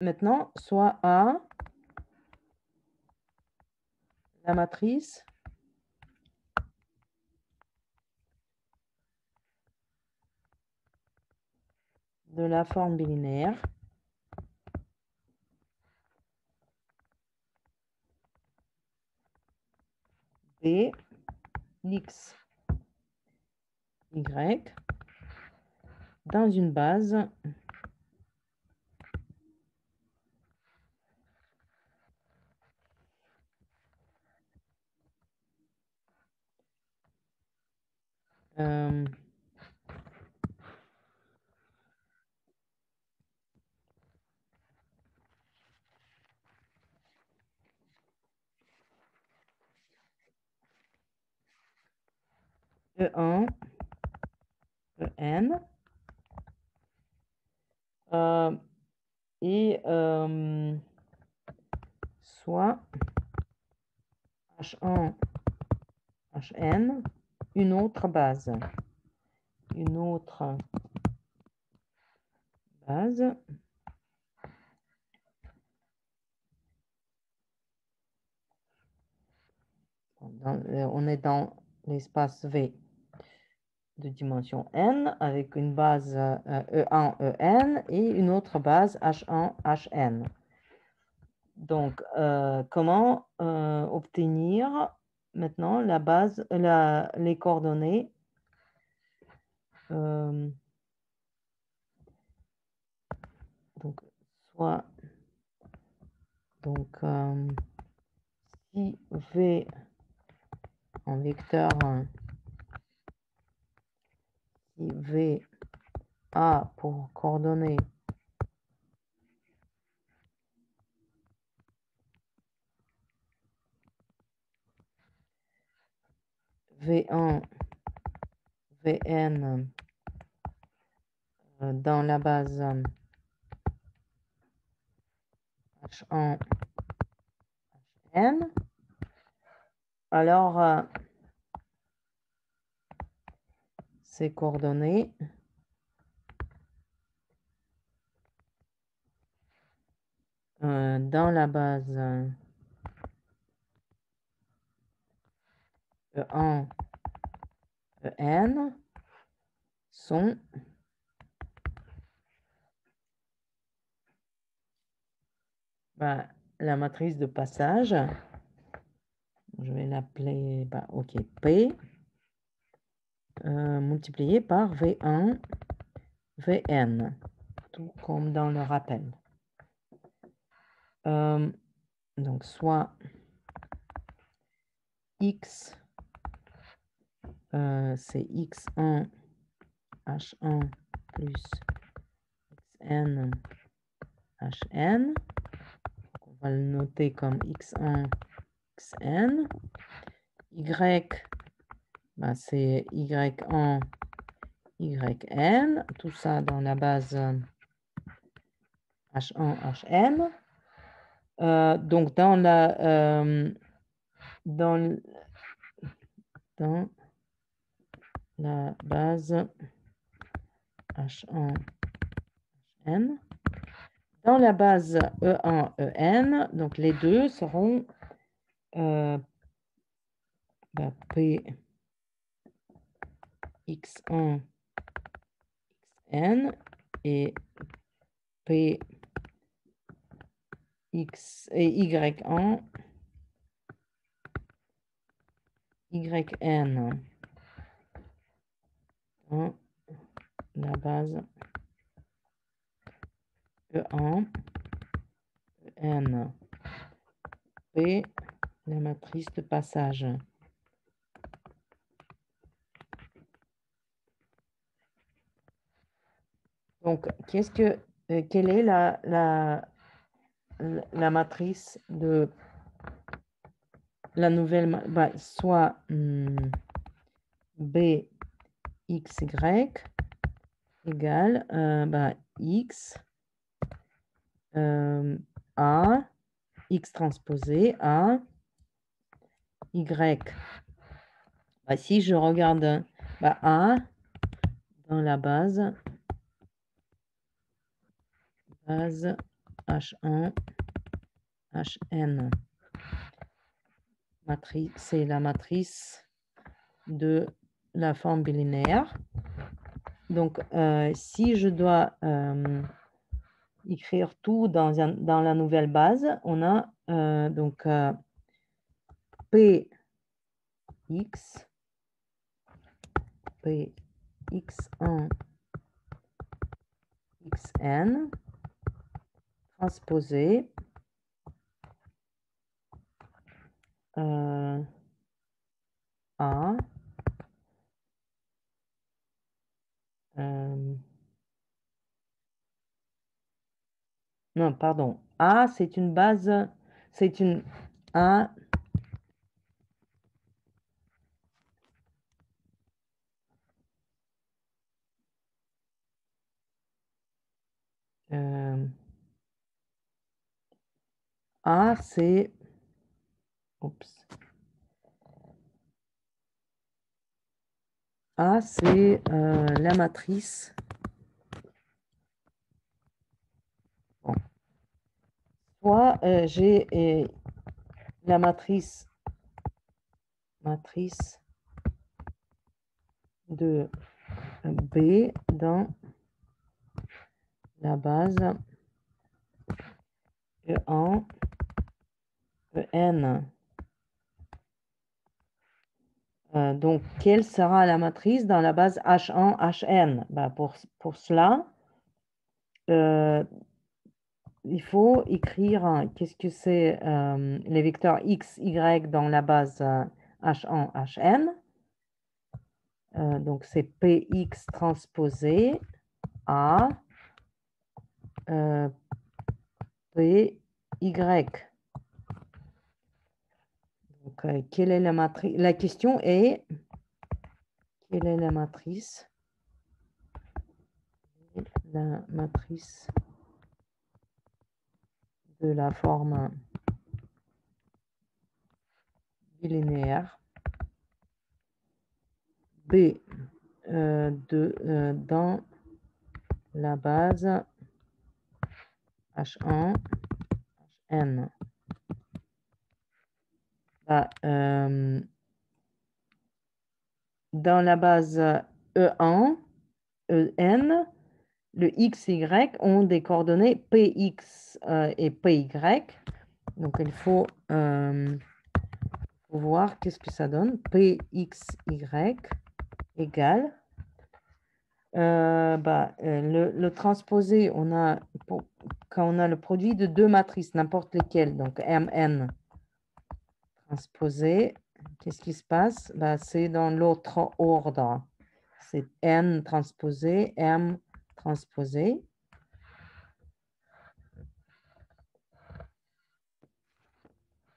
maintenant, soit A, la matrice de la forme bilinéaire B, X, Y dans une base E1, En et soit H1, Hn, une autre base. Une autre base. On est dans l'espace V de dimension n avec une base E1, En et une autre base H1, Hn. Donc, comment obtenir maintenant la base, les coordonnées donc, soit donc, si V en vecteur, si V a pour coordonnées V1, Vn dans la base H1, Hn, alors ces coordonnées dans la base E1, En sont la matrice de passage, je vais l'appeler OK, P, multiplié par V1, Vn, tout comme dans le rappel. Donc, soit X, c'est X1, H1 plus Xn, Hn. On va le noter comme X1, Xn. Y, c'est Y1, Yn. Tout ça dans la base H1, Hn. Donc, dans la base H1, Hn. Dans la base E1, En, donc les deux seront P X1, Xn et P X et Y1, Yn dans la base E1, En, P, la matrice de passage. Donc, quelle est la matrice de la nouvelle, soit B, X, Y égale X, A, X transposé, A, Y. Si je regarde A dans la base H1, Hn. C'est la matrice de la forme bilinéaire. Donc, si je dois écrire tout dans la nouvelle base, on a donc Px, Px1, Xn, transposé A, non, pardon, A, c'est une base, c'est une A, A, c'est, oups, A, c'est la matrice. Bon. Soit j'ai la matrice de B dans la base E1, En. Donc, quelle sera la matrice dans la base H1, Hn? Bah, pour cela, il faut écrire qu'est-ce que c'est les vecteurs x, y dans la base H1, Hn. Donc, c'est Px transposé à Py. Donc, quelle est la matrice? La question est, quelle est la matrice? La matrice de la forme bilinéaire B dans la base H1, Hn. Bah, dans la base E1, En, le x, y ont des coordonnées Px et Py. Donc, il faut voir qu'est-ce que ça donne. Pxy égale. Le transposé, quand on a le produit de deux matrices, n'importe lesquelles, donc Mn transposé, qu'est-ce qui se passe? Bah, c'est dans l'autre ordre. C'est N transposé, M transposé.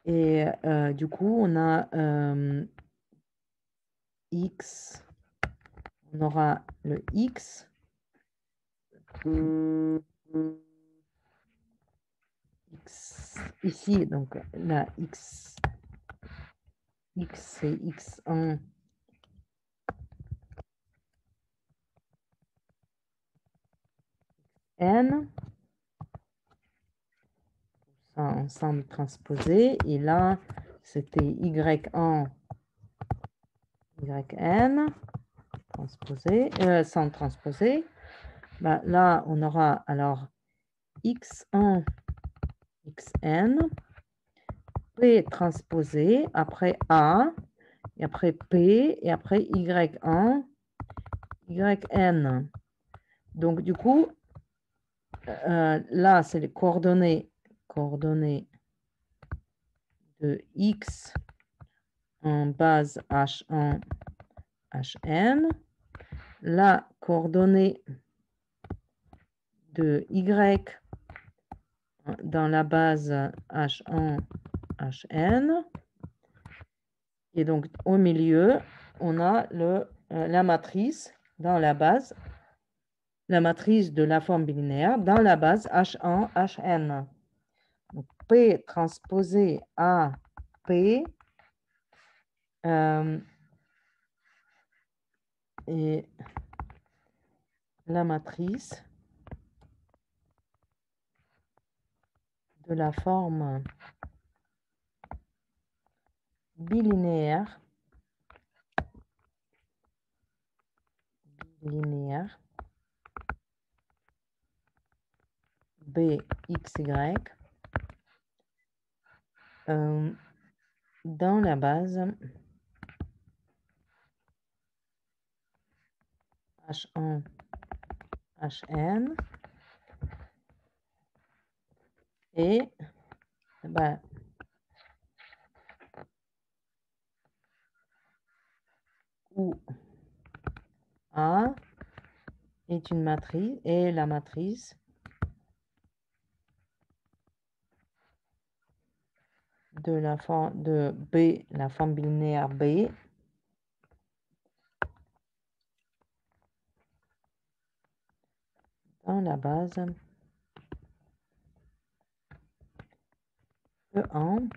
Et du coup, on a X, on aura le X. X ici, donc la X c'est X1. N. Ça ensemble transposé. Et là, c'était Y1, YN transposé, sans transposer. Bah, là, on aura alors X1, XN, P transposé, après A, et après P, et après Y1, YN. Donc, du coup, là, c'est les coordonnées de X en base H1, Hn. La coordonnée de Y dans la base H1, Hn. Et donc, au milieu, on a la matrice dans la base, la matrice de la forme bilinéaire dans la base H1, Hn. Donc, P transposé à P et la matrice de la forme bilinéaire, BXY dans la base H1, HN et bah, où A est une matrice et la matrice de la forme de B, la forme bilinéaire B dans la base E1,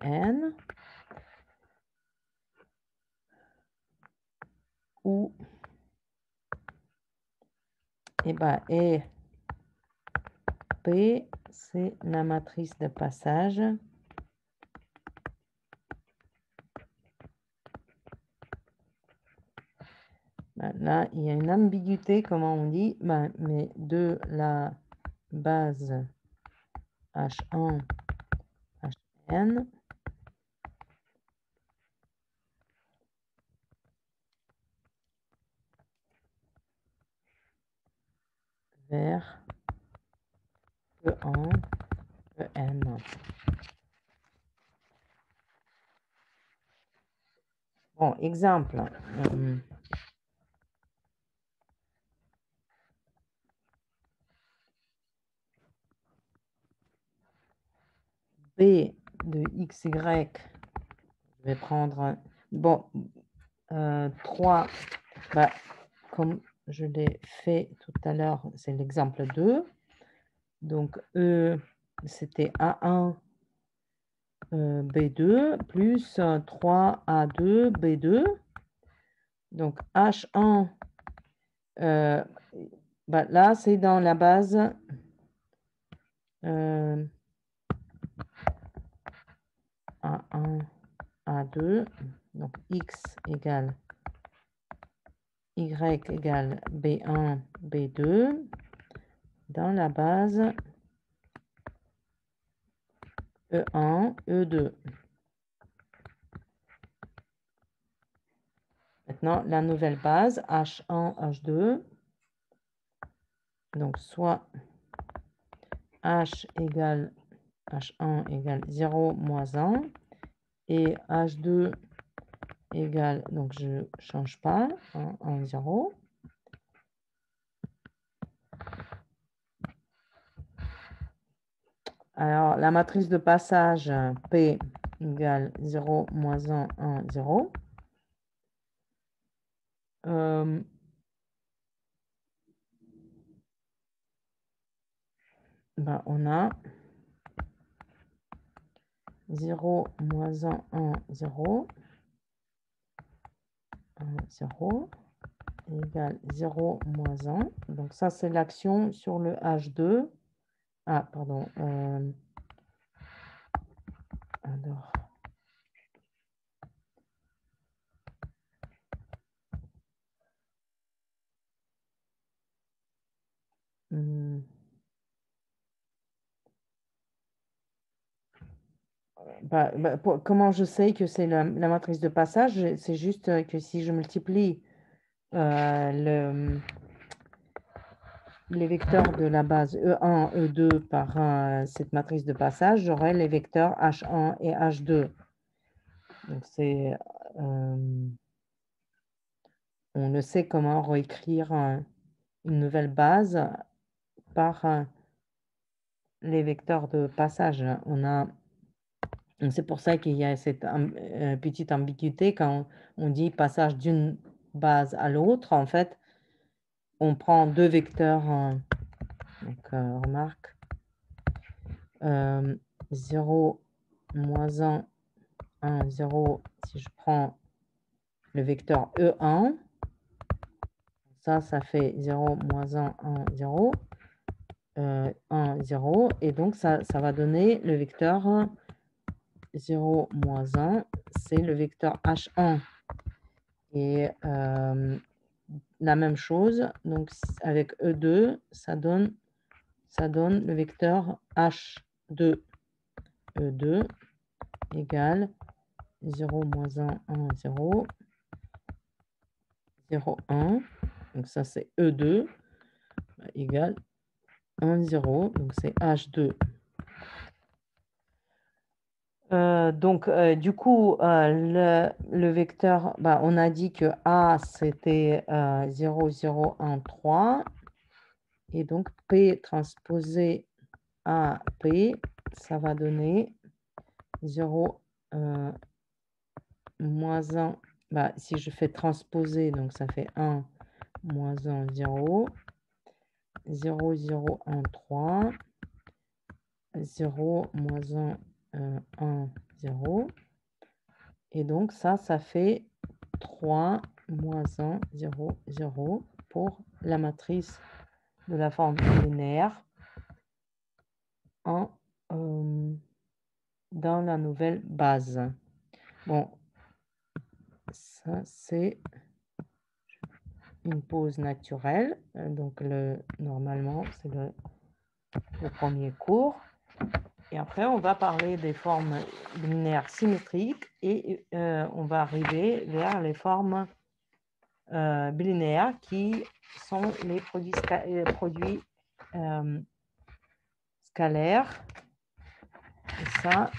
EN où et P, c'est la matrice de passage là, il y a une ambiguïté, comment on dit, mais de la base H1, HN vers E1, EN. Bon, exemple. B de XY, je vais prendre, bon, 3, comme je l'ai fait tout à l'heure, c'est l'exemple 2. Donc, E, c'était A1, B2, plus 3A2, B2. Donc, H1, là, c'est dans la base A1, A2. Donc, X égale Y égale B1, B2. Dans la base E1, E2. Maintenant, la nouvelle base, H1, H2. Donc, soit H égale H1 égale 0 moins 1 et H2 égale, donc je ne change pas, 1, 0. Alors, la matrice de passage P égale 0, moins 1, 1, 0. On a 0, moins 1, 1, 0. 1, 0 égale 0, moins 1. Donc, ça, c'est l'action sur le H2. Ah, pardon. Alors, comment je sais que c'est la matrice de passage? C'est juste que si je multiplie les vecteurs de la base E1, E2 par cette matrice de passage, j'aurai les vecteurs H1 et H2. Donc, c'est... on ne sait comment réécrire une nouvelle base par les vecteurs de passage. C'est pour ça qu'il y a cette petite ambiguïté quand on dit passage d'une base à l'autre. En fait, on prend deux vecteurs. Donc, remarque, 0, moins 1, 1, 0. Si je prends le vecteur E1, ça fait 0, moins 1, 1, 0. 1, 0. Et donc, ça va donner le vecteur 0, moins 1. C'est le vecteur H1. Et la même chose, donc avec E2, ça donne le vecteur H2. E2 égale 0, moins 1, 1, 0. 0, 1. Donc ça, c'est E2 égale 1, 0. Donc c'est H2. Donc, du coup, le vecteur, on a dit que A, c'était 0, 0, 1, 3. Et donc, P transposé à P, ça va donner 0, moins 1. Si je fais transposer, donc ça fait 1, moins 1, 0. 0, 0, 1, 3. 0, moins 1, 1, 0. Et donc, ça fait 3, moins 1, 0, 0 pour la matrice de la forme linéaire dans la nouvelle base. Bon, ça, c'est une pause naturelle. Donc, normalement, c'est le premier cours. Et après, on va parler des formes linéaires symétriques et on va arriver vers les formes bilinéaires qui sont les produits scalaires. Et ça,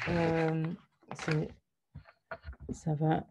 ça va